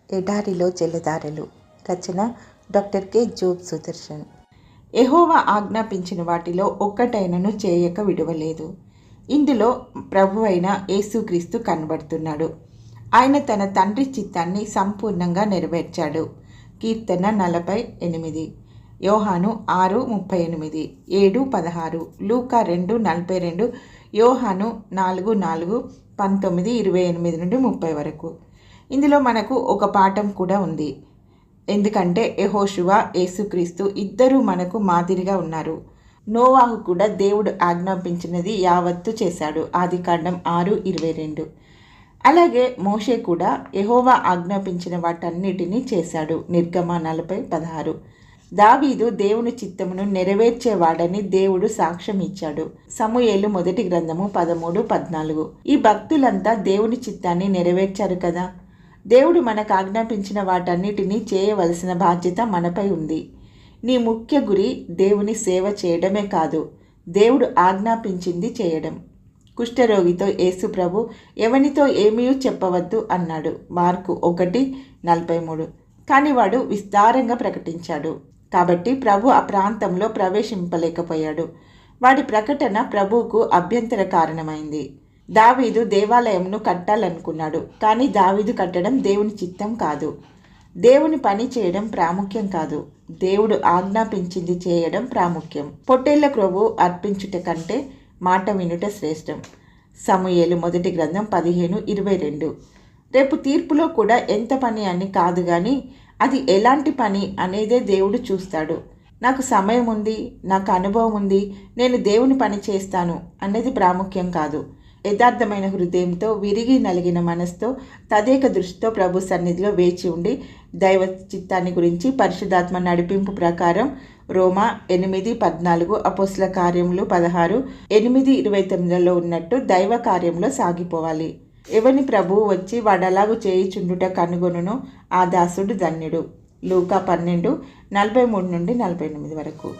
ఎడారిలో జలధారలు. రచన doctor K. Job Sudarshan. యెహోవా ఆజ్ఞాపించిన వాటిలో ఒక్కటైనను చేయక విడువలేదు. ఇందులో ప్రభువైన యేసుక్రీస్తు కనబడుతున్నాడు. ఆయన తన తండ్రి చిత్తాన్ని సంపూర్ణంగా నెరవేర్చాడు. కీర్తన 48, యోహాను 6:38, 7:16, లూకా 2:42, యోహాను 4:4, 19, 28 నుండి 30 వరకు. ఇందులో మనకు ఒక పాఠం కూడా ఉంది. ఎందుకంటే యెహోషువ, యేసుక్రీస్తు ఇద్దరూ మనకు మాదిరిగా ఉన్నారు. నోవాహు కూడా దేవుడు ఆజ్ఞాపించినది యావత్తు చేశాడు. ఆదికాండం 6:22. అలాగే మోషే కూడా యెహోవా ఆజ్ఞాపించిన వాటన్నిటినీ చేశాడు. నిర్గమ 40:16. దావీదు దేవుని చిత్తమును నెరవేర్చేవాడని దేవుడు సాక్ష్యం ఇచ్చాడు. సమూయేలు మొదటి గ్రంథము 13:14. ఈ భక్తులంతా దేవుని చిత్తాన్ని నెరవేర్చారు కదా. దేవుడు మనకు ఆజ్ఞాపించిన వాటన్నిటినీ చేయవలసిన బాధ్యత మనపై ఉంది. నీ ముఖ్య గురి దేవుని సేవ చేయడమే కాదు, దేవుడు ఆజ్ఞాపించింది చేయడం. కుష్ఠరోగితో యేసు ప్రభు ఎవనితో ఏమీ చెప్పవద్దు అన్నాడు. మార్కు 1:43. కానీ వాడు విస్తారంగా ప్రకటించాడు. కాబట్టి ప్రభు ఆ ప్రాంతంలో ప్రవేశింపలేకపోయాడు. వాడి ప్రకటన ప్రభువుకు అభ్యంతర కారణమైంది. దావీదు దేవాలయంను కట్టాలనుకున్నాడు. కానీ దావీదు కట్టడం దేవుని చిత్తం కాదు. దేవుని పని చేయడం ప్రాముఖ్యం కాదు, దేవుడు ఆజ్ఞాపించింది చేయడం ప్రాముఖ్యం. పొట్టేళ్ల క్రొవ్వు అర్పించుట కంటే మాట వినుట శ్రేష్టం. సమూయేలు మొదటి గ్రంథం 15:22. రేపు తీర్పులో కూడా ఎంత పని అని కాదు, కానీ అది ఎలాంటి పని అనేదే దేవుడు చూస్తాడు. నాకు సమయం ఉంది, నాకు అనుభవం ఉంది, నేను దేవుని పని చేస్తాను అనేది ప్రాముఖ్యం కాదు. యథార్థమైన హృదయంతో, విరిగి నలిగిన మనసుతో, తదేక దృష్టితో ప్రభు సన్నిధిలో వేచి ఉండి దైవ చిత్తాన్ని గురించి పరిశుద్ధాత్మ నడిపింపు ప్రకారం రోమా 8:14, అపోస్తల కార్యములు 16:8-29లో ఉన్నట్టు దైవ కార్యంలో సాగిపోవాలి. ఎవని ప్రభువు వచ్చి వాడలాగు చేయిచుండుట కనుగొనును ఆ దాసుడు ధన్యుడు. లూకా 12:43-48 వరకు.